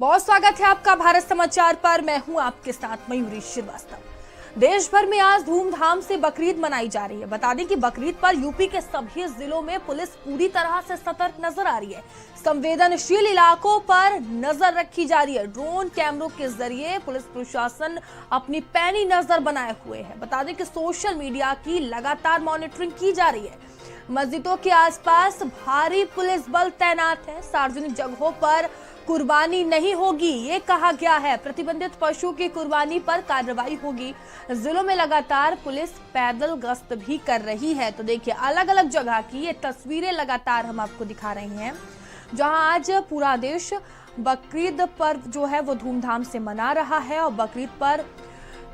बहुत स्वागत है आपका भारत समाचार पर। मैं हूं आपके साथ मयूरी श्रीवास्तव। देश भर में आज धूमधाम से बकरीद मनाई जा रही है। बता दें कि बकरीद पर यूपी के सभी जिलों में पुलिस पूरी तरह से सतर्क नजर आ रही है। संवेदनशील इलाकों पर नजर रखी जा रही है। ड्रोन कैमरों के जरिए पुलिस प्रशासन अपनी पैनी नजर बनाए हुए है। बता दें कि सोशल मीडिया की लगातार मॉनिटरिंग की जा रही है। मस्जिदों के आसपास भारी पुलिस बल तैनात है। सार्वजनिक जगहों पर कुर्बानी नहीं होगी, ये कहा गया है। प्रतिबंधित पशु की कुर्बानी पर कार्रवाई होगी। जिलों में लगातार पुलिस पैदल गश्त भी कर रही है। तो देखिए, अलग अलग जगह की ये तस्वीरें लगातार हम आपको दिखा रहे हैं, जहां आज पूरा देश बकरीद पर्व जो है वो धूमधाम से मना रहा है। और बकरीद पर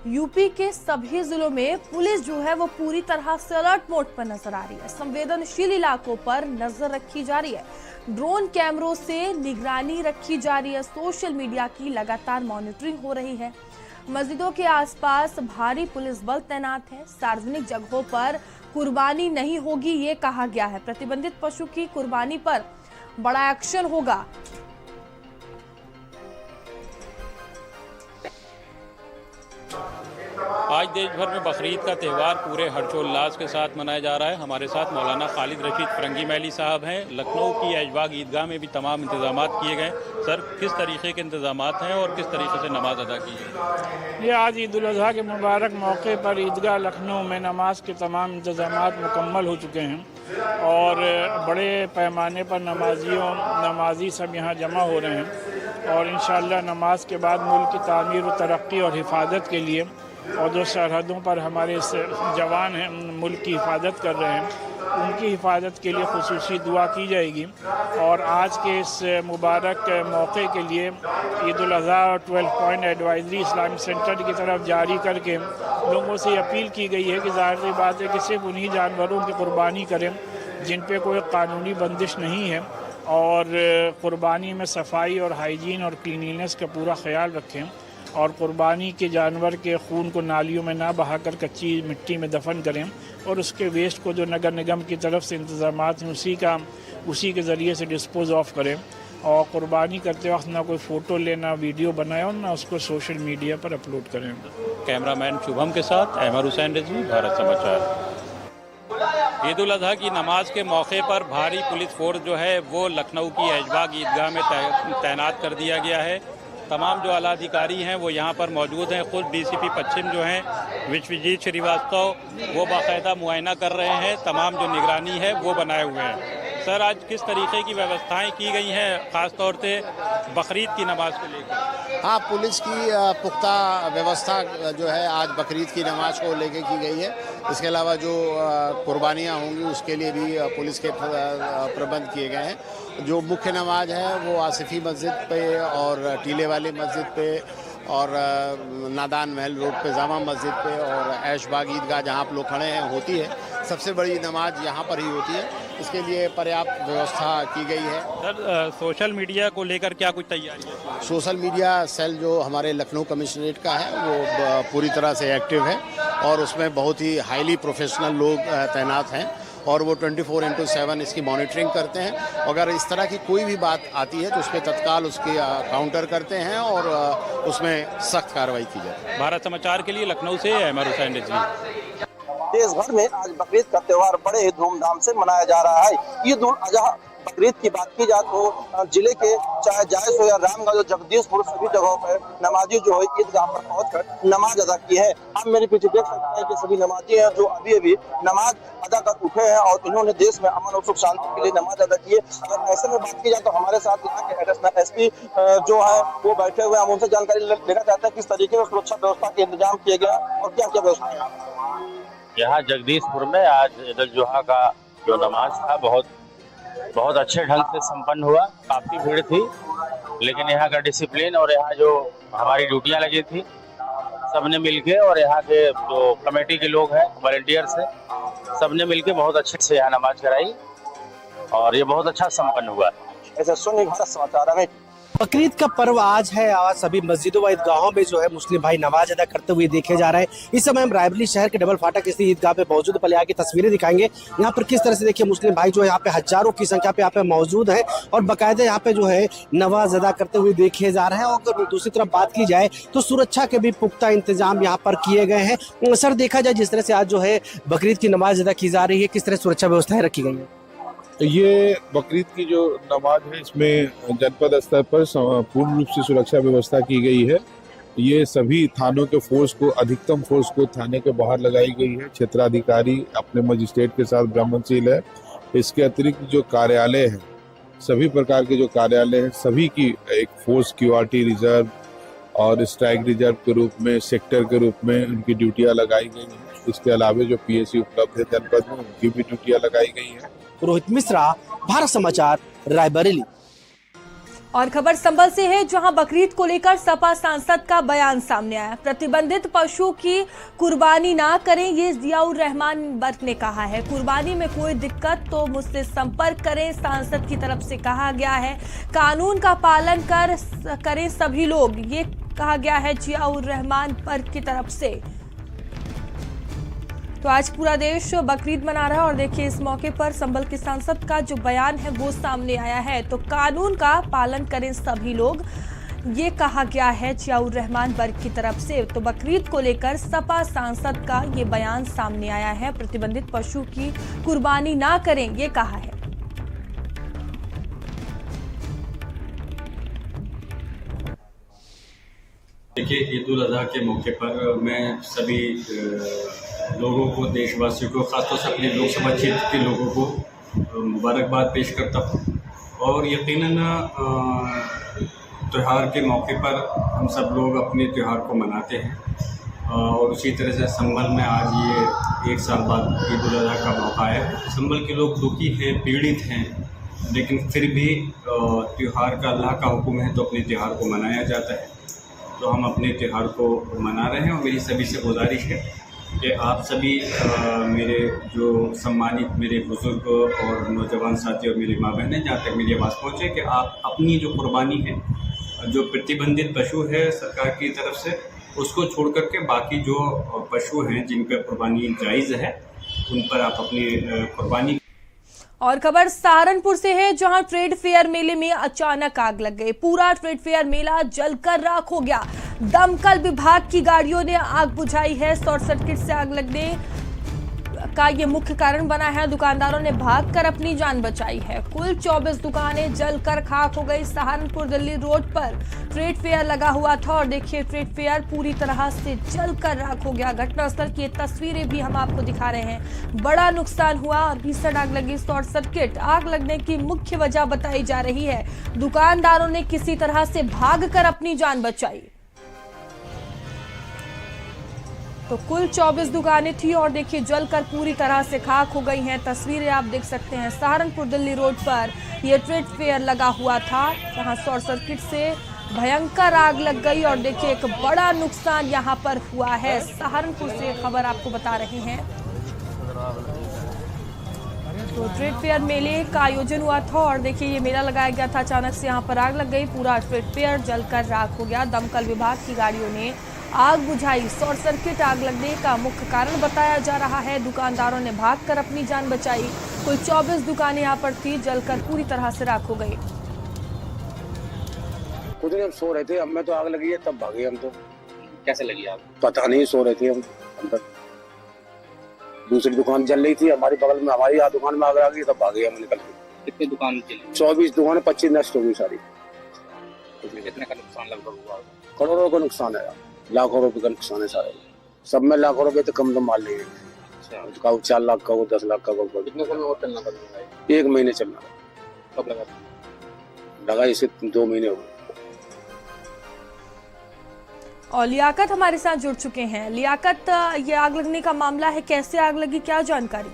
यूपी के सभी जिलों में पुलिस जो है वो पूरी तरह से अलर्ट मोड पर नजर आ रही है। संवेदनशील इलाकों पर नजर रखी जा रही है। ड्रोन कैमरों से निगरानी रखी जा रही है। सोशल मीडिया की लगातार मॉनिटरिंग हो रही है। मस्जिदों के आसपास भारी पुलिस बल तैनात है। सार्वजनिक जगहों पर कुर्बानी नहीं होगी, ये कहा गया है। प्रतिबंधित पशु की कुर्बानी पर बड़ा एक्शन होगा। आज देश भर में बकरीद का त्यौहार पूरे हर्षोल्लास के साथ मनाया जा रहा है। हमारे साथ मौलाना खालिद रशीद फरंगी महली साहब हैं। लखनऊ की ऐशबाग ईदगाह में भी तमाम इंतजाम किए गए। सर, किस तरीके के इंतजाम हैं और किस तरीके से नमाज अदा की है? ये आज ईद उल अज़हा के मुबारक मौके पर ईदगाह लखनऊ में नमाज के तमाम इंतजाम मुकम्मल हो चुके हैं और बड़े पैमाने पर नमाजी सब यहाँ जमा हो रहे हैं। और इंशाअल्लाह नमाज के बाद मुल्क की तामीर व तरक्की और हिफाजत के लिए, और जो सरहदों पर हमारे जवान हैं मुल्क की हिफाजत कर रहे हैं, उनकी हिफाजत के लिए खुसूसी दुआ की जाएगी। और आज के इस मुबारक मौके के लिए ईद उल अज़हा और 12 पॉइंट एडवाइजरी इस्लामिक सेंटर की तरफ जारी करके लोगों से अपील की गई है कि ज़ाहिर सी बात है कि सिर्फ उन्हीं जानवरों की कुर्बानी करें जिन पे कोई कानूनी बंदिश नहीं है, और कुर्बानी में सफाई और हाइजीन और क्लीनिनेस का पूरा ख्याल रखें, और कुर्बानी के जानवर के खून को नालियों में ना बहाकर कच्ची मिट्टी में दफन करें, और उसके वेस्ट को जो नगर निगम की तरफ से इंतजाम हैं उसी के ज़रिए से डिस्पोज ऑफ करें। और कुर्बानी करते वक्त ना कोई फ़ोटो लेना, वीडियो बनाए और ना उसको सोशल मीडिया पर अपलोड करें। कैमरामैन शुभम के साथ अहमद हुसैन रिजवी, भारत समाचार। ईद उल अज़हा की नमाज के मौके पर भारी पुलिस फोर्स जो है वो लखनऊ की ऐशबाग ईदगाह में तैनात कर दिया गया है। तमाम जो आला अधिकारी हैं वो यहाँ पर मौजूद हैं। खुद डीसीपी पश्चिम जो हैं विश्वजीत श्रीवास्तव, वो बाकायदा मुआयना कर रहे हैं। तमाम जो निगरानी है वो बनाए हुए हैं। सर, आज किस तरीके की व्यवस्थाएं की गई हैं, ख़ास तौर से बकरीद की नमाज को लेकर? हाँ, पुलिस की पुख्ता व्यवस्था जो है आज बकरीद की नमाज को लेकर की गई है। इसके अलावा जो कुर्बानियाँ होंगी उसके लिए भी पुलिस के प्रबंध किए गए हैं। जो मुख्य नमाज है वो आसिफी मस्जिद पे और टीले वाली मस्जिद पे और नादान महल रोड पे जामा मस्जिद पे और ऐशबाग ईदगाह जहाँ आप लोग खड़े हैं होती है। सबसे बड़ी नमाज यहाँ पर ही होती है। इसके लिए पर्याप्त व्यवस्था की गई है। सर, सोशल मीडिया को लेकर क्या कुछ तैयारी है? सोशल मीडिया सेल जो हमारे लखनऊ कमिश्नरेट का है वो पूरी तरह से एक्टिव है और उसमें बहुत ही हाईली प्रोफेशनल लोग तैनात हैं और वो 24/7 इसकी मॉनिटरिंग करते हैं। अगर इस तरह की कोई भी बात आती है तो उस पर तत्काल उसकी काउंटर करते हैं और उसमें सख्त कार्रवाई की जाती है। भारत समाचार के लिए लखनऊ से अहमद हुसैन रिजवी। देश भर में आज बकरीद का त्यौहार बड़े ही धूमधाम से मनाया जा रहा है। ईद उल अज़हा बकरीद की बात की जाए तो जिले के चाहे जायस हो या रामगंज, जगदीशपुर, सभी जगहों पर नमाजी जो है ईदगाह पर पहुंचकर नमाज अदा की है। आप मेरे पीछे देख सकते हैं कि सभी नमाजी हैं जो अभी नमाज अदा कर उठे हैं और इन्होंने देश में अमन और सुख शांति के लिए नमाज अदा की है। अगर ऐसे में बात की जाए तो हमारे साथ यहाँ के एडिशनल एसपी जो है वो बैठे हुए हैं। हम उनसे जानकारी लेना चाहते हैं किस तरीके से सुरक्षा व्यवस्था के इंतजाम किए गए और क्या क्या व्यवस्था है। यहाँ जगदीशपुर में आज ईद उल जुहा का जो नमाज था बहुत अच्छे ढंग से संपन्न हुआ। काफी भीड़ थी, लेकिन यहाँ का डिसिप्लिन और यहाँ जो हमारी ड्यूटियाँ लगी थी सबने मिलके, और यहाँ के जो कमेटी के लोग हैं, वॉलंटियर्स हैं, सबने मिलके बहुत अच्छे से यहाँ नमाज कराई और ये बहुत अच्छा संपन्न हुआ। ऐसा सुनिए भारत समाचार में। बकरीद का पर्व आज है। आज सभी मस्जिदों व ईदगाहों में जो है मुस्लिम भाई नमाज अदा करते हुए देखे जा रहे हैं। इस समय हम रायबरेली शहर के डबल फाटक स्थित ईदगाह पे मौजूद, पहले यहाँ की तस्वीरें दिखाएंगे। यहाँ पर किस तरह से देखिए मुस्लिम भाई जो है यहाँ पे हजारों की संख्या पे यहाँ पे मौजूद है और बाकायदा यहाँ पे जो है नमाज अदा करते हुए देखे जा रहे हैं। और अगर दूसरी तरफ बात की जाए तो सुरक्षा के भी पुख्ता इंतजाम यहाँ पर किए गए हैं। सर, देखा जाए जिस तरह से आज जो है बकरीद की नमाज अदा की जा रही है, किस तरह सुरक्षा व्यवस्थाएं रखी गई है? ये बकरीद की जो नमाज है इसमें जनपद स्तर पर पूर्ण रूप से सुरक्षा व्यवस्था की गई है। ये सभी थानों के फोर्स को, अधिकतम फोर्स को थाने के बाहर लगाई गई है। क्षेत्राधिकारी अपने मजिस्ट्रेट के साथ ब्रह्मणशील है। इसके अतिरिक्त जो कार्यालय है, सभी प्रकार के जो कार्यालय हैं, सभी की एक फोर्स QRT रिजर्व और स्ट्राइक रिजर्व के रूप में, सेक्टर के रूप में उनकी ड्यूटियां लगाई गई हैं। इसके अलावा जो PSC उपलब्ध है जनपद में, उनकी भी ड्यूटियां लगाई गई हैं। रोहित मिश्रा, भारत समाचार, रायबरेली। और खबर संभल से है, जहां बकरीद को लेकर सपा सांसद का बयान सामने आया। प्रतिबंधित पशु की कुर्बानी ना करें, ये जियाउर रहमान बर्क ने कहा है। कुर्बानी में कोई दिक्कत तो मुझसे संपर्क करें, सांसद की तरफ से कहा गया है। कानून का पालन करें सभी लोग, ये कहा गया है जियाउर रहमान बर्क की तरफ से। तो आज पूरा देश बकरीद मना रहा है और देखिए इस मौके पर संभल के सांसद का जो बयान है वो सामने आया है। तो कानून का पालन करें सभी लोग, ये कहा गया है जियाउर रहमान बर्क की तरफ से। तो बकरीद को लेकर सपा सांसद का ये बयान सामने आया है। प्रतिबंधित पशु की कुर्बानी ना करें, ये कहा है। देखिए, ईद उल अजहा के मौके पर मैं सभी लोगों को, देशवासियों को, खासतौर से अपने लोकसभा क्षेत्र के लोगों को मुबारकबाद पेश करता हूँ। और यकीनन त्यौहार के मौके पर हम सब लोग अपने त्यौहार को मनाते हैं। और उसी तरह से संभल में आज ये 1 साल बाद ईद उल अजहा का मौका है। संभल के लोग दुखी हैं, पीड़ित हैं, लेकिन फिर भी त्यौहार का अल्लाह का हुक्म है तो अपने त्यौहार को मनाया जाता है। तो हम अपने त्यौहार को मना रहे हैं। और मेरी सभी से गुजारिश है कि आप सभी मेरे जो सम्मानित मेरे बुजुर्ग और नौजवान साथी और मेरी माँ बहनें, जहाँ तक मेरी आवाज़ पहुँचे, कि आप अपनी जो कुर्बानी है, जो प्रतिबंधित पशु है सरकार की तरफ से, उसको छोड़ करके बाकी जो पशु हैं जिन पर कुर्बानी जायज़ है, उन पर आप अपनी कुर्बानी। और खबर सहारनपुर से है, जहां ट्रेड फेयर मेले में अचानक आग लग गई। पूरा ट्रेड फेयर मेला जलकर राख हो गया। दमकल विभाग की गाड़ियों ने आग बुझाई है। शॉर्ट सर्किट से आग लगने का ये मुख्य कारण बना है। दुकानदारों ने भागकर अपनी जान बचाई है। कुल 24 दुकानें जलकर खाक हो गई। सहारनपुर दिल्ली रोड पर ट्रेड फेयर लगा हुआ था और देखिए ट्रेड फेयर पूरी तरह से जलकर राख हो गया। घटनास्थल की तस्वीरें भी हम आपको दिखा रहे हैं। बड़ा नुकसान हुआ और भीषण आग लगी। शॉर्ट सर्किट आग लगने की मुख्य वजह बताई जा रही है। दुकानदारों ने किसी तरह से भागकर अपनी जान बचाई। तो कुल 24 दुकानें थी और देखिए जलकर पूरी तरह से खाक हो गई हैं। तस्वीरें आप देख सकते हैं। सहारनपुर दिल्ली रोड पर यह ट्रेड फेयर लगा हुआ था, जहां शॉर्ट सर्किट से भयंकर आग लग गई और देखिए एक बड़ा नुकसान यहां पर हुआ है। सहारनपुर से खबर आपको बता रहे हैं। तो ट्रेड फेयर मेले का आयोजन हुआ था और देखिए ये मेला लगाया गया था। अचानक से यहाँ पर आग लग गई। पूरा ट्रेड फेयर जलकर राख हो गया। दमकल विभाग की गाड़ियों ने आग बुझाई। शॉर्ट सर्किट आग लगने का मुख्य कारण बताया जा रहा है। दुकानदारों ने भागकर अपनी जान बचाई। कुल 24 दुकानें यहाँ पर थी, जलकर पूरी तरह से राख हो गई। कुछ नहीं, हम सो रहे थे, अब में तो आग लगी है, तब भागे हम। तो कैसे लगी आग? पता नहीं, सो रहे थे हम अंदर। दूसरी दुकान जल रही थी हमारी बगल में, हमारी यहाँ दुकान में आग लगी, तब भागे हम निकल के। कितनी दुकान चली? 24 दुकानें, 25 नष्ट हो गई सारी। कितने का नुकसान लगभग हुआ? करोड़ों का नुकसान है, लाखों रुपए का नुकसान है सारे। सब में लाखों रुपए तो कम तो माल नहीं है। अच्छा, 4 लाख का, 10 लाख का। कितने समय और चलना पड़ेगा? 1 महीने चलना। कब लगा? लगा इसे 2 महीने हो गए। और लियाकत हमारे साथ जुड़ चुके हैं। लियाकत, ये आग लगने का मामला है, कैसे आग लगी, क्या जानकारी?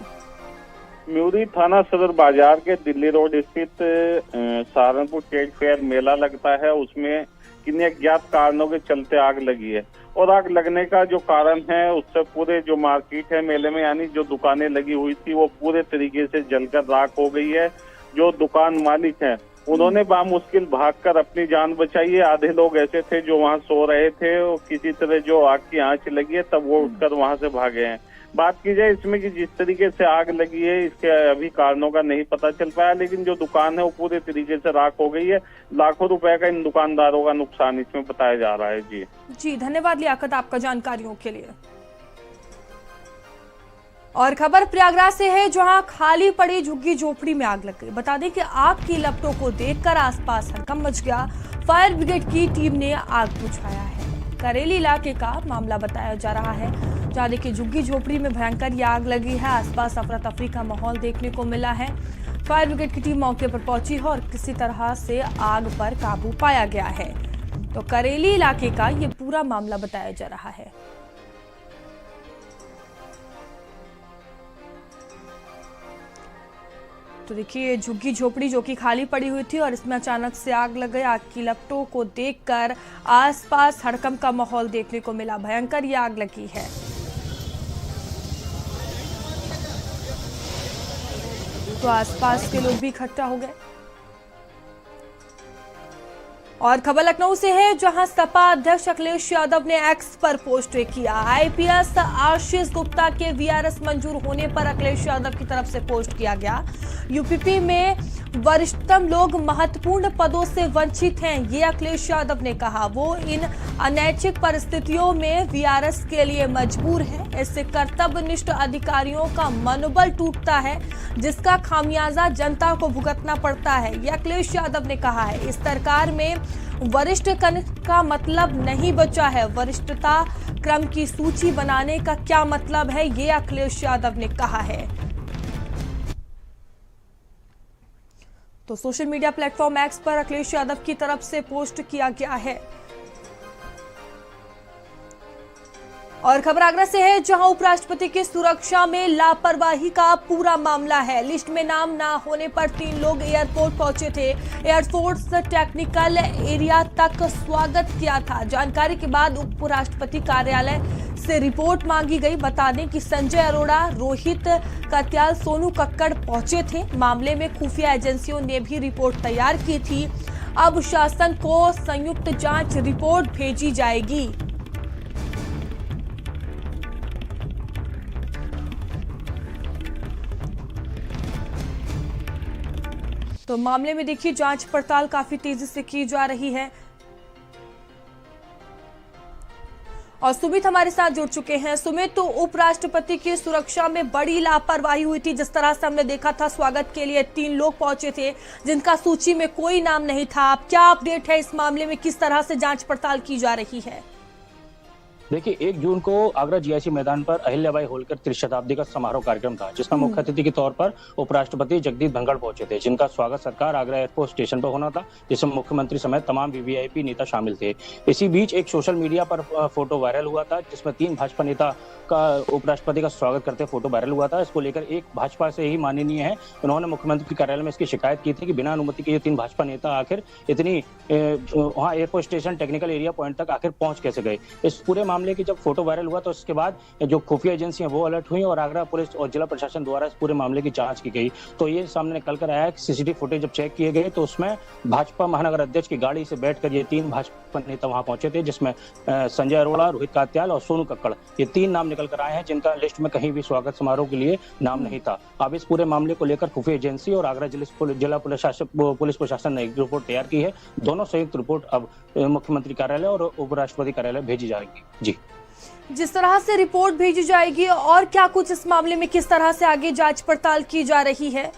म्यूरी थाना सदर बाजार के दिल्ली रोड स्थित सहारनपुर ट्रेड फेयर मेला लगता है, उसमें किन्हीं अज्ञात कारणों के चलते आग लगी है। और आग लगने का जो कारण है, उससे पूरे जो मार्केट है मेले में, यानी जो दुकानें लगी हुई थी, वो पूरे तरीके से जलकर राख हो गई है। जो दुकान मालिक है उन्होंने बामुश्किल भागकर अपनी जान बचाई है। आधे लोग ऐसे थे जो वहां सो रहे थे और किसी तरह जो आग की आंच लगी है तब वो उठकर वहां से भागे हैं। बात की जाए इसमें कि जिस तरीके से आग लगी है इसके अभी कारणों का नहीं पता चल पाया, लेकिन जो दुकान है वो पूरे तरीके से राख हो गई है। लाखों रुपए का इन दुकानदारों का नुकसान इसमें बताया जा रहा है। जी धन्यवाद लियाकत आपका जानकारियों के लिए। और खबर प्रयागराज से है, जहां खाली पड़ी झुग्गी झोपड़ी में आग लग गई। बता दें कि आग की लपटों को देखकर आसपास हड़कंप मच गया। फायर ब्रिगेड की टीम ने आग बुझाया है। करेली इलाके का मामला बताया जा रहा है, जहां देखिए झुग्गी झोपड़ी में भयंकर ये आग लगी है। आसपास अफरा तफरी का माहौल देखने को मिला है। फायर ब्रिगेड की टीम मौके पर पहुंची है और किसी तरह से आग पर काबू पाया गया है। तो करेली इलाके का ये पूरा मामला बताया जा रहा है। तो देखिए झुग्गी झोपड़ी जो कि खाली पड़ी हुई थी और इसमें अचानक से आग लग गई। आग की लपटों को देखकर आसपास हड़कंप का माहौल देखने को मिला। भयंकर ये आग लगी है। तो आसपास के लोग भी इकट्ठा हो गए। और खबर लखनऊ से है, जहां सपा अध्यक्ष अखिलेश यादव ने एक्स पर पोस्ट किया। आईपीएस आशीष गुप्ता के वीआरएस मंजूर होने पर अखिलेश यादव की तरफ से पोस्ट किया गया। यूपीपी में वरिष्ठतम लोग महत्वपूर्ण पदों से वंचित हैं, ये अखिलेश यादव ने कहा। वो इन अनैतिक परिस्थितियों में वीआरएस के लिए मजबूर है। इससे कर्तव्यनिष्ठ अधिकारियों का मनोबल टूटता है, जिसका खामियाजा जनता को भुगतना पड़ता है, ये अखिलेश यादव ने कहा है। इस सरकार में वरिष्ठ का मतलब नहीं बचा है। वरिष्ठता क्रम की सूची बनाने का क्या मतलब है, ये अखिलेश यादव ने कहा है। तो सोशल मीडिया प्लेटफॉर्म एक्स पर अखिलेश यादव की तरफ से पोस्ट किया गया है। और खबर आगरा से है, जहां उपराष्ट्रपति की सुरक्षा में लापरवाही का पूरा मामला है। लिस्ट में नाम ना होने पर 3 लोग एयरपोर्ट पहुंचे थे। एयरफोर्स टेक्निकल एरिया तक स्वागत किया था। जानकारी के बाद उपराष्ट्रपति कार्यालय से रिपोर्ट मांगी गई। बता दें कि संजय अरोड़ा, रोहित कत्याल, सोनू कक्कड़ पहुंचे थे। मामले में खुफिया एजेंसियों ने भी रिपोर्ट तैयार की थी। अब शासन को संयुक्त जांच रिपोर्ट भेजी जाएगी। तो मामले में देखिए जांच पड़ताल काफी तेजी से की जा रही है। और सुमित हमारे साथ जुड़ चुके हैं। सुमित, तो उपराष्ट्रपति की सुरक्षा में बड़ी लापरवाही हुई थी। जिस तरह से हमने देखा था, स्वागत के लिए 3 लोग पहुंचे थे जिनका सूची में कोई नाम नहीं था। अब क्या अपडेट है इस मामले में, किस तरह से जांच पड़ताल की जा रही है? देखिए 1 जून को आगरा जीआईसी मैदान पर अहिल्याबाई होलकर त्रिशताब्दी का समारोह कार्यक्रम था, जिसका मुख्य अतिथि के तौर पर उपराष्ट्रपति जगदीप धनखड़ पहुंचे थे, जिनका स्वागत सरकार आगरा एयरपोर्ट स्टेशन पर होना था, जिसमें मुख्यमंत्री समेत तमाम वीवीआईपी नेता शामिल थे। इसी बीच एक सोशल मीडिया पर फोटो वायरल हुआ था, जिसमें 3 भाजपा नेता का उपराष्ट्रपति का स्वागत करते फोटो वायरल हुआ था। इसको लेकर एक भाजपा से ही माननीय है, उन्होंने मुख्यमंत्री के कार्यालय में इसकी शिकायत की थी कि बिना अनुमति के ये 3 भाजपा नेता आखिर इतनी वहाँ airport station technical area point तक आखिर पहुंच कैसे गए। इस पूरे मामले की जब फोटो वायरल हुआ तो उसके बाद जो खुफिया एजेंसियां वो अलर्ट हुई और आगरा पुलिस और जिला प्रशासन द्वारा इस पूरे मामले की जांच की गई। तो ये सामने निकल कर आया कि सीसीटीवी फुटेज जब चेक किए गए तो उसमें भाजपा महानगर अध्यक्ष की गाड़ी से बैठकर ये 3 भाजपा नेता वहां पहुंचे थे, जिसमें संजय अरोड़ा, रोहित कात्याल और सोनू कक्कड़, ये 3 नाम निकल कर आए हैं, जिनका लिस्ट में कहीं भी स्वागत समारोह के लिए नाम नहीं था। अब इस पूरे मामले को लेकर खुफिया एजेंसी और आगरा जिला पुलिस प्रशासन ने एक रिपोर्ट तैयार की है। दोनों संयुक्त रिपोर्ट अब मुख्यमंत्री कार्यालय और उपराष्ट्रपति कार्यालय भेजी जाएगी। जी, जिस तरह से रिपोर्ट भेजी जाएगी और क्या कुछ इस मामले में किस तरह से आगे जांच पड़ताल की जा रही है?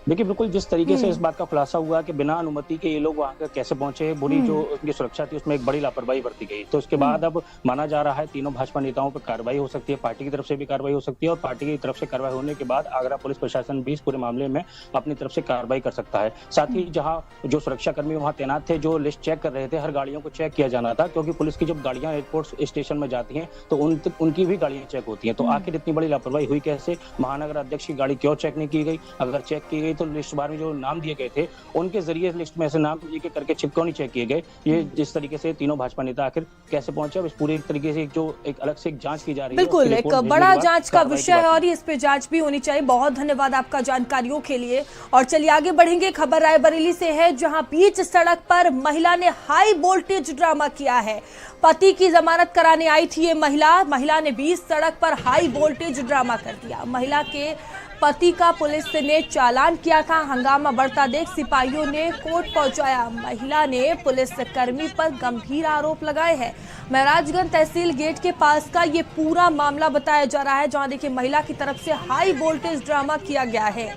देखिए बिल्कुल जिस तरीके से इस बात का खुलासा हुआ कि बिना अनुमति के ये लोग वहां पर कैसे पहुंचे, बुरी जो उनकी सुरक्षा थी उसमें एक बड़ी लापरवाही बरती गई। तो उसके बाद अब माना जा रहा है तीनों भाजपा नेताओं पर कार्रवाई हो सकती है, पार्टी की तरफ से भी कार्रवाई हो सकती है और पार्टी की तरफ से कार्रवाई होने के बाद आगरा पुलिस प्रशासन भी इस पूरे मामले में अपनी तरफ से कार्रवाई कर सकता है। साथ ही जहाँ जो सुरक्षाकर्मी वहाँ तैनात थे, जो लिस्ट चेक कर रहे थे, हर गाड़ियों को चेक किया जाना था, क्योंकि पुलिस की जब गाड़ियां एयरपोर्ट स्टेशन में जाती हैं तो उनकी भी गाड़ियां चेक होती हैं। तो आखिर इतनी बड़ी लापरवाही हुई कैसे? महानगर अध्यक्ष की गाड़ी क्यों चेक नहीं की गई? अगर चेक की गई तो लिस्ट बार में जो नाम दिए गए थे उनके जरिए लिस्ट में ऐसे नाम एक एक करके चिपकौनी चेक किए गए। ये जिस तरीके से तीनों भाजपा नेता आखिर कैसे पहुंचे, अब इस पूरी तरीके से एक अलग से जांच की जा रही है। बिल्कुल, एक बड़ा जांच का विषय है और इस पे जांच भी होनी चाहिए। बहुत धन्यवाद आपका जानकारियों के लिए। और चलिए आगे बढ़ेंगे। खबर रायबरेली से है, जहां बीच सड़क पर महिला ने हाई वोल्टेज ड्रामा किया है। पति की जमानत कराने आई थी ये महिला ने बीच सड़क पर हाई वोल्टेज ड्रामा कर दिया। महिला के पति का पुलिस ने चालान किया था। हंगामा बढ़ता देख सिपाहियों ने कोर्ट पहुंचाया। महिला ने पुलिस कर्मी पर गंभीर आरोप लगाए हैं। महराजगंज तहसील गेट के पास का ये पूरा मामला बताया जा रहा है, जहां देखिए महिला की तरफ से हाई वोल्टेज ड्रामा किया गया है।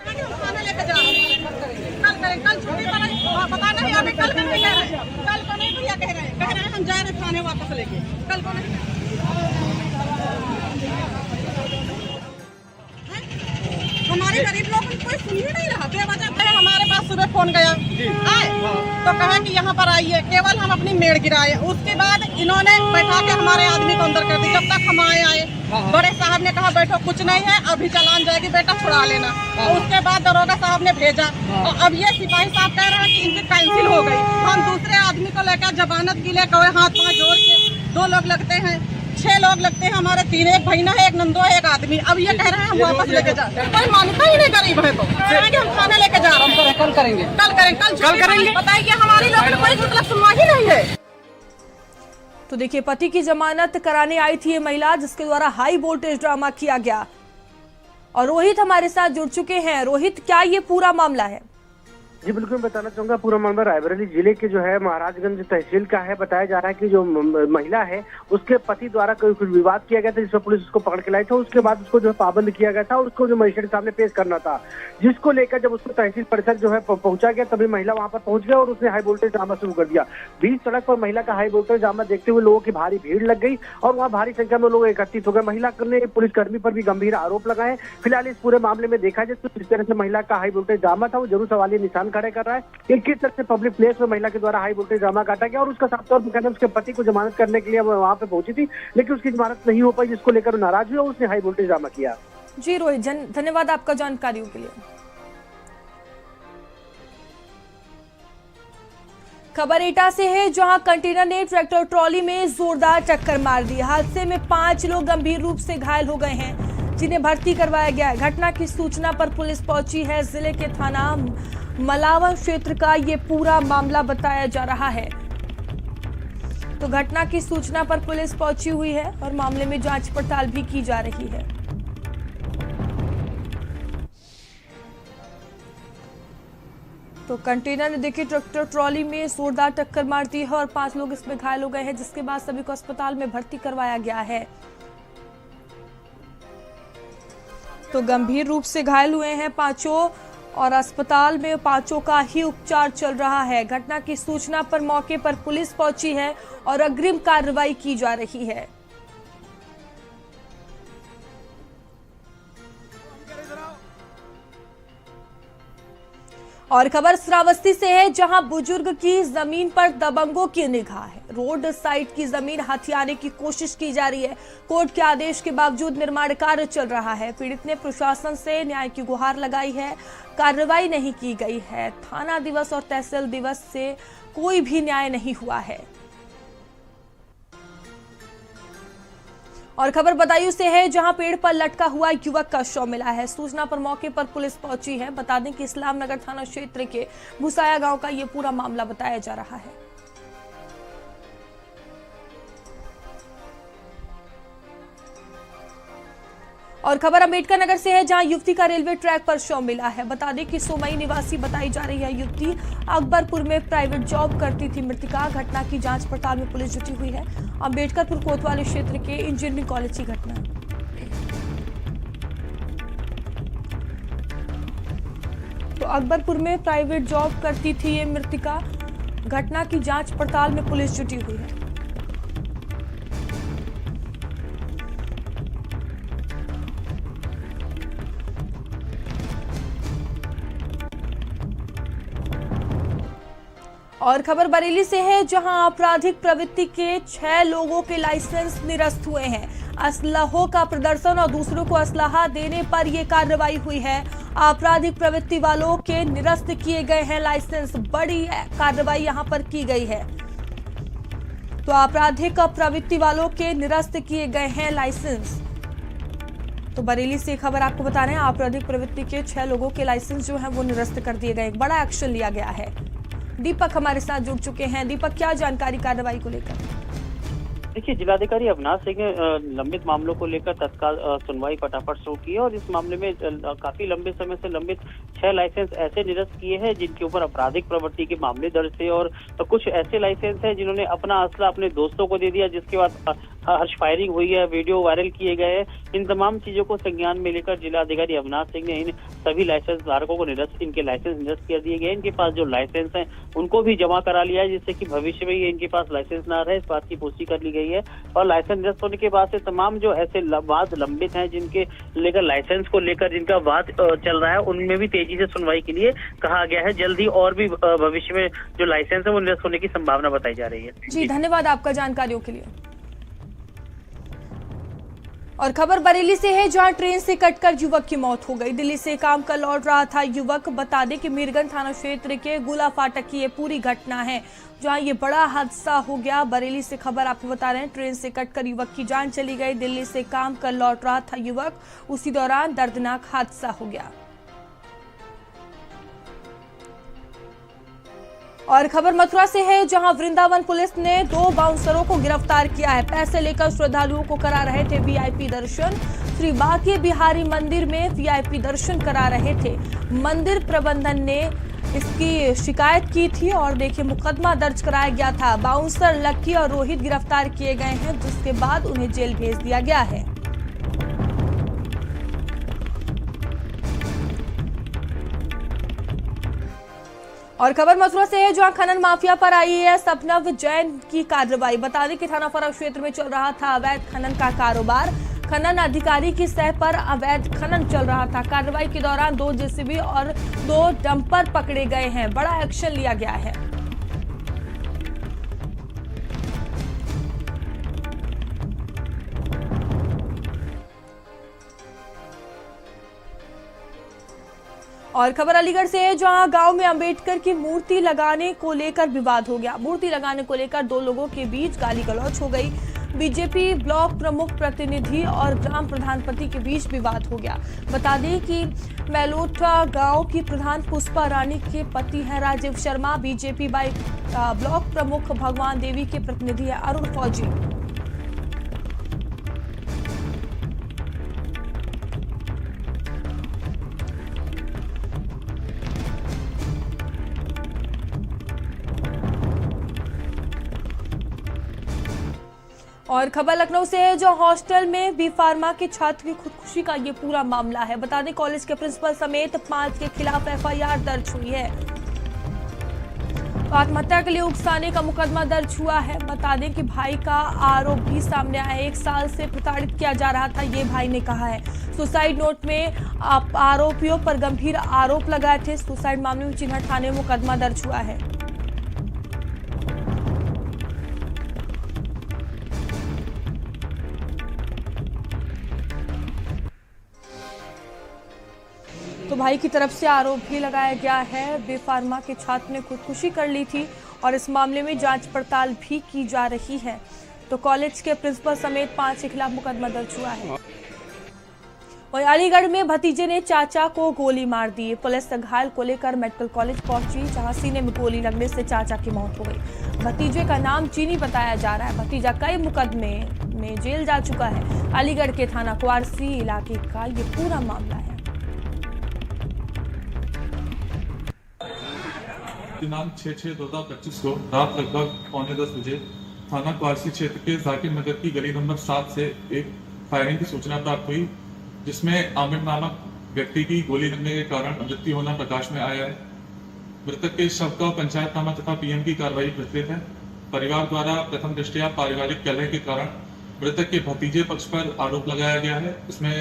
कल छुट्टी पर पता नहीं, अभी कल को नहीं कह रहे हैं, कल को नहीं भैया कह रहे हैं हम जा रहे थाने वापस लेके, कल को नहीं। हमारे गरीब लोग कोई सुन ही नहीं रहा। बेवजह हमारे पास सुबह फोन गया आए तो कहा कि यहाँ पर आइए, केवल हम अपनी मेड़ गिराए। उसके बाद इन्होंने बैठा के हमारे आदमी को अंदर कर दी। जब तक हम आए बड़े साहब ने कहा बैठो कुछ नहीं है, अभी चालान जाएगी बेटा छुड़ा लेना। और उसके बाद दरोगा साहब ने भेजा और अब ये सिपाही साहब कह रहे हैं कि इनकी कैंसिल हो गई। हम दूसरे आदमी को लेकर जमानत के लिए कहे हाथ पाँव जोड़ के 2 लोग लगते हैं, 6 लोग लगते हैं हमारे, 3 एक बहना है, एक नंदो है, एक आदमी। अब ये कह रहे हैं हम वापस लेके जा, कोई मानता ही नहीं गरीब है तो हम थाने लेके जा रहे हैं। कल करेंगे, कल करेंगे। बताइए हमारी लोगों को कोई मतलब सुनवाई नहीं है। तो देखिए पति की जमानत कराने आई थी ये महिला, जिसके द्वारा हाई वोल्टेज ड्रामा किया गया। और रोहित हमारे साथ जुड़ चुके हैं। रोहित, क्या ये पूरा मामला है? जी बिल्कुल, बताना चाहूंगा। पूरा मामला रायबरेली जिले के जो है महाराजगंज तहसील का है। बताया जा रहा है कि जो महिला है उसके पति द्वारा कोई कुछ विवाद किया गया था, जिसमें पुलिस उसको पकड़ के लाई था। उसके बाद उसको जो है पाबंद किया गया था और उसको जो मजिस्ट्रेट के सामने पेश करना था, जिसको लेकर जब उसको तहसील परिसर जो है पहुंचा गया, तभी महिला वहां पर पहुंच गया और उसने हाई वोल्टेज ड्रामा शुरू कर दिया। बीच सड़क पर महिला का हाई वोल्टेज ड्रामा देखते हुए लोगों की भारी भीड़ लग गई और वहाँ भारी संख्या में लोग एकत्रित हो गए। महिला ने पुलिसकर्मी पर भी गंभीर आरोप लगाए। फिलहाल इस पूरे मामले में देखा जाए तो जिस तरह से महिला का हाई वोल्टेज ड्रामा था वो जरूर सवालिया निशान खड़े कर रहा है कि किस तरह से पब्लिक प्लेस में महिला के द्वारा हाई वोल्टेज ड्रामा काटा गया। और उसका साफ तौर पर कहना उसके पति को जमानत करने के लिए वहां पे पहुंची थी, लेकिन उसकी जमानत नहीं हो पाई, जिसको लेकर नाराज हुआ, उसने हाई वोल्टेज ड्रामा किया। जी रोहित, धन्यवाद आपका जानकारियों के लिए। खबर एटा से है, जहां कंटेनर ने ट्रैक्टर ट्रॉली में जोरदार टक्कर मार दी। हादसे में 5 लोग गंभीर रूप से घायल हो गए हैं, जिन्हें भर्ती करवाया गया है। घटना की सूचना पर पुलिस पहुंची है। जिले के थाना मलावन क्षेत्र का ये पूरा मामला बताया जा रहा है। तो घटना की सूचना पर पुलिस पहुंची हुई है और मामले में जांच पड़ताल भी की जा रही है। तो कंटेनर ने देखिए ट्रैक्टर ट्रॉली में जोरदार टक्कर मार दी है और 5 लोग इसमें घायल हो गए हैं, जिसके बाद सभी को अस्पताल में भर्ती करवाया गया है। तो गंभीर रूप से घायल हुए हैं 5 और अस्पताल में 5 का ही उपचार चल रहा है। घटना की सूचना पर मौके पर पुलिस पहुंची है और अग्रिम कार्रवाई की जा रही है। और खबर श्रावस्ती से है, जहां बुजुर्ग की जमीन पर दबंगों की निगाह है। रोड साइड की जमीन हथियाने की कोशिश की जा रही है। कोर्ट के आदेश के बावजूद निर्माण कार्य चल रहा है। पीड़ित ने प्रशासन से न्याय की गुहार लगाई है। कार्रवाई नहीं की गई है। थाना दिवस और तहसील दिवस से कोई भी न्याय नहीं हुआ है। और खबर बदायूं से है, जहां पेड़ पर लटका हुआ युवक का शव मिला है। सूचना पर मौके पर पुलिस पहुंची है। बता दें कि इस्लाम नगर थाना क्षेत्र के भुसाया गांव का ये पूरा मामला बताया जा रहा है। और खबर अंबेडकर नगर से है, जहां युवती का रेलवे ट्रैक पर शव मिला है। बता दें कि सोमई निवासी बताई जा रही है युवती अकबरपुर में प्राइवेट जॉब करती थी मृतका। घटना की जांच पड़ताल में पुलिस जुटी हुई है। अंबेडकरपुर कोतवाली क्षेत्र के इंजीनियरिंग कॉलेज की घटना है। तो अकबरपुर में प्राइवेट जॉब करती थी ये मृतका। घटना की जांच पड़ताल में पुलिस जुटी हुई है। और खबर बरेली से है, जहां आपराधिक प्रवृत्ति के 6 लोगों के लाइसेंस निरस्त हुए हैं। असलहों का प्रदर्शन और दूसरों को असलहा देने पर यह कार्रवाई हुई है। आपराधिक प्रवृत्ति वालों के निरस्त किए गए हैं लाइसेंस। बड़ी कार्रवाई यहां पर की गई है। तो आपराधिक प्रवृत्ति वालों के निरस्त किए गए हैं लाइसेंस। तो बरेली से खबर आपको बता रहे हैं, आपराधिक प्रवृत्ति के 6 लोगों के लाइसेंस जो हैं वो निरस्त कर दिए गए। एक बड़ा एक्शन लिया गया है। दीपक हमारे साथ जुड़ चुके हैं। दीपक, क्या जानकारी कार्रवाई को लेकर? देखिए, जिलाधिकारी अविनाश सिंह ने लंबित मामलों को लेकर तत्काल सुनवाई फटाफट शुरू की है और इस मामले में काफी लंबे समय से लंबित 6 लाइसेंस ऐसे निरस्त किए हैं जिनके ऊपर आपराधिक प्रवृत्ति के मामले दर्ज थे और कुछ ऐसे लाइसेंस हैं जिन्होंने अपना असला अपने दोस्तों को दे दिया, जिसके बाद हर्ष फायरिंग हुई है, वीडियो वायरल किए गए हैं। इन तमाम चीजों को संज्ञान में लेकर जिलाधिकारी अविनाश सिंह ने इन सभी लाइसेंस धारकों को इनके लाइसेंस निरस्त कर दिए गए। इनके पास जो लाइसेंस हैं उनको भी जमा करा लिया है, जिससे कि भविष्य में इनके पास लाइसेंस ना रहे, इस बात की पुष्टि कर ली गई है। और लाइसेंस निरस्त होने के बाद से तमाम जो ऐसे वाद लंबित हैं जिनके लेकर लाइसेंस को लेकर जिनका वाद चल रहा है, उनमें भी तेजी से सुनवाई के लिए कहा गया है। जल्दी और भी भविष्य में जो लाइसेंस है वो निरस्त होने की संभावना बताई जा रही है। जी, धन्यवाद आपका जानकारियों के लिए। और खबर बरेली से है, जहां ट्रेन से कटकर युवक की मौत हो गई। दिल्ली से काम कर लौट रहा था युवक। बता दें कि मीरगंज थाना क्षेत्र के गुला फाटक की ये पूरी घटना है, जहां ये बड़ा हादसा हो गया। बरेली से खबर आपको बता रहे हैं, ट्रेन से कटकर युवक की जान चली गई। दिल्ली से काम कर लौट रहा था युवक, उसी दौरान दर्दनाक हादसा हो गया। और खबर मथुरा से है, जहां वृंदावन पुलिस ने 2 बाउंसरों को गिरफ्तार किया है। पैसे लेकर श्रद्धालुओं को करा रहे थे वीआईपी दर्शन। श्री बांके बिहारी मंदिर में वीआईपी दर्शन करा रहे थे। मंदिर प्रबंधन ने इसकी शिकायत की थी और देखिए मुकदमा दर्ज कराया गया था। बाउंसर लक्की और रोहित गिरफ्तार किए गए हैं, जिसके बाद उन्हें जेल भेज दिया गया है। और खबर मथुरा से है, जहां खनन माफिया पर आईएएस अभिनव जैन की कार्रवाई। बता दें कि थाना फरक क्षेत्र में चल रहा था अवैध खनन का कारोबार। खनन अधिकारी की सह पर अवैध खनन चल रहा था। कार्रवाई के दौरान 2 जेसीबी और 2 डंपर पकड़े गए हैं। बड़ा एक्शन लिया गया है। और खबर अलीगढ़ से है, जहां गांव में अंबेडकर की मूर्ति लगाने को लेकर विवाद हो गया। मूर्ति लगाने को लेकर 2 लोगों के बीच गाली गलौज हो गई। बीजेपी ब्लॉक प्रमुख प्रतिनिधि और ग्राम प्रधानपति के बीच विवाद हो गया। बता दें कि मैलोटा गांव की प्रधान पुष्पा रानी के पति हैं राजीव शर्मा। बीजेपी ब्लॉक प्रमुख भगवान देवी के प्रतिनिधि है अरुण फौजी। और खबर लखनऊ से है, जो हॉस्टल में बी फार्मा के छात्र की खुदकुशी का ये पूरा मामला है। बता दें कॉलेज के प्रिंसिपल समेत 5 के खिलाफ एफआईआर दर्ज हुई है। आत्महत्या के लिए उकसाने का मुकदमा दर्ज हुआ है। बता दें कि भाई का आरोप भी सामने आया है। 1 साल से प्रताड़ित किया जा रहा था, ये भाई ने कहा है। सुसाइड नोट में आरोपियों पर गंभीर आरोप लगाए थे। सुसाइड मामले में चिन्ह थाने में मुकदमा दर्ज हुआ है। तो भाई की तरफ से आरोप भी लगाया गया है। बी फार्मा के छात्र ने खुदकुशी कर ली थी और इस मामले में जांच पड़ताल भी की जा रही है। तो कॉलेज के प्रिंसिपल समेत 5 के खिलाफ मुकदमा दर्ज हुआ है। वहीं अलीगढ़ में भतीजे ने चाचा को गोली मार दी। पुलिस घायल को लेकर मेडिकल कॉलेज पहुंची, जहां सीने में गोली लगने से चाचा की मौत हो गई। भतीजे का नाम चीनी बताया जा रहा है। भतीजा कई मुकदमे में जेल जा चुका है। अलीगढ़ के थाना क्वारसी इलाके का ये पूरा मामला है। दिनांक 6/6/2025 को रात लगभग 9:45 बजे थाना क्वारसी क्षेत्र के जाकिर नगर की गली नंबर 7 से एक फायरिंग की सूचना प्राप्त हुई, जिसमें आमिर नामक व्यक्ति की गोली लगने के कारण मृत्यु होना प्रकाश में आया है। मृतक के शव का पंचायतनामा तथा पीएम की कार्रवाई प्रचलित है। परिवार द्वारा प्रथम दृष्टया पारिवारिक कलह के कारण मृतक के भतीजे पक्ष पर आरोप लगाया गया है। इसमें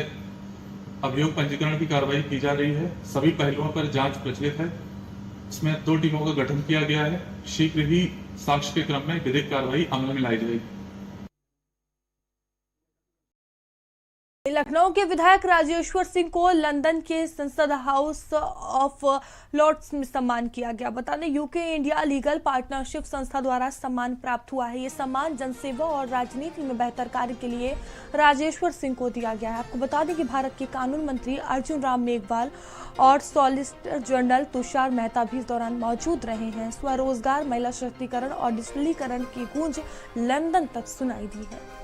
अभियोग पंजीकरण की कार्रवाई की जा रही है। सभी पहलुओं पर जांच प्रचलित है। इसमें 2 टीमों का गठन किया गया है। शीघ्र ही साक्ष्य के क्रम में विधिक कार्रवाई अमल में लाई जाएगी। लखनऊ के विधायक राजेश्वर सिंह को लंदन के संसद हाउस ऑफ लॉर्ड्स में सम्मान किया गया। बता दें यूके इंडिया लीगल पार्टनरशिप संस्था द्वारा सम्मान प्राप्त हुआ है। ये सम्मान जनसेवा और राजनीति में बेहतर कार्य के लिए राजेश्वर सिंह को दिया गया है। आपको बता दें कि भारत के कानून मंत्री अर्जुन राम मेघवाल और सॉलिसिटर जनरल तुषार मेहता भी इस दौरान मौजूद रहे हैं। स्वरोजगार, महिला सशक्तिकरण और डिजिटलीकरण की गूंज लंदन तक सुनाई दी है।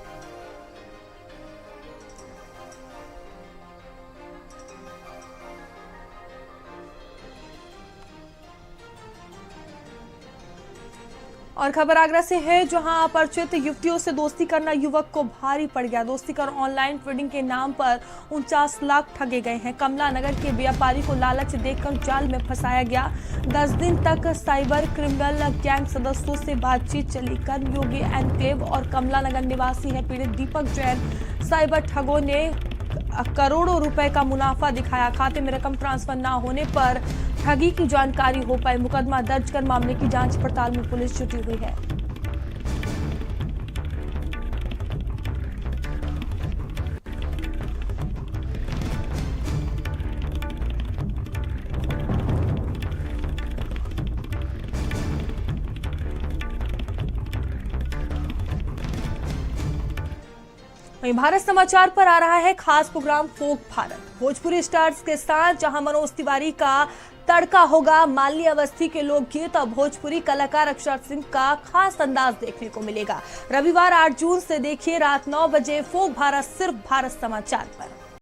और खबर आगरा से है, जहां अपरिचित युवतियों से दोस्ती करना युवक को भारी पड़ गया। दोस्ती कर ऑनलाइन ट्रेडिंग के नाम पर 49 लाख ठगे गए हैं। कमला नगर के व्यापारी को लालच देकर जाल में फंसाया गया। 10 दिन तक साइबर क्रिमिनल गैंग सदस्यों से बातचीत चली। कर्मयोगी एनक्लेव और कमला नगर निवासी है पीड़ित दीपक जैन। साइबर ठगों ने करोड़ों रुपए का मुनाफा दिखाया। खाते में रकम ट्रांसफर न होने पर ठगी की जानकारी हो पाई। मुकदमा दर्ज कर मामले की जांच पड़ताल में पुलिस जुटी हुई है। भारत समाचार पर आ रहा है खास प्रोग्राम फोक भारत। भोजपुरी स्टार्स के साथ जहां मनोज तिवारी का तड़का होगा, मालिनी अवस्थी के लोकगीत और भोजपुरी कलाकार अक्षर सिंह का खास अंदाज देखने को मिलेगा। रविवार 8 जून से देखिए रात 9 बजे फोक भारत सिर्फ भारत समाचार पर।